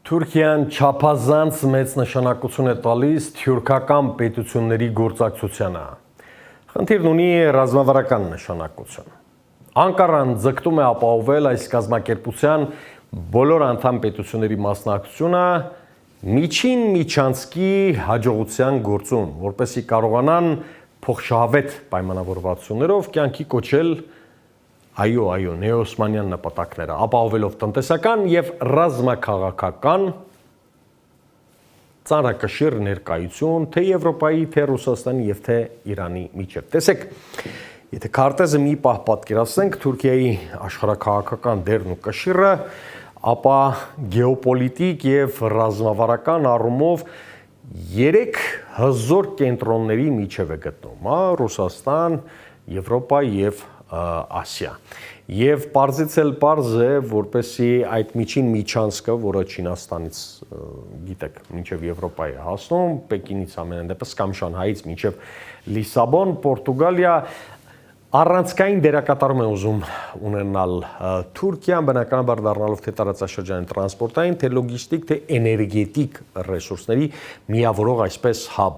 Թուրքիան չափազանց մեծ նշանակություն է տալիս թյուրքական պետությունների գործակցությանը։ Խնդիրն ունի ռազմավարական նշանակություն։ Անկարան ձգտում է ապահովել այս կազմակերպության բոլոր անդամ պետությունների մասնակցությունը միջին միջանցքի հաջողության գործում, որպեսզի կարողանան փոխշահավետ պայմանավորվածություններով կյանքի կոչել այո, նեոսմանյան նպատակները, ապահովելով տնտեսական եւ ռազմաքաղաքական ծանրակշիռ ներկայություն թե Եվրոպայի, թե Ռուսաստանի եւ թե Իրանի միջև։ Տեսեք, եթե քարտեզը մի պահ պատկերացնենք Թուրքիայի աշխարհաքաղաքական դերն ու կշիռը, ապա գեոպոլիտիկ եւ ռազմավարական առումով 3 հզոր կենտրոնների միջև է գտնվում՝ Ռուսաստան, Եվրոպա եւ Ասիա։ Եվ պարզից էլ պարզ է, որպեսզի այդ միջին միջանցքը, որը Չինաստանից գիտեք, մինչև Եվրոպայի է հասնում, Պեկինից ամենայն դեպս կամ Շանհայից մինչև Լիսաբոն, Պորտուգալիա, առանցքային դերակատարում է ուզում ունենալ Թուրքիան, բնականաբար դառնալով թե տարածաշրջանային տրանսպորտային, թե լոգիստիկ, թե էներգետիկ ռեսուրսների միավորող այսպես հաբ։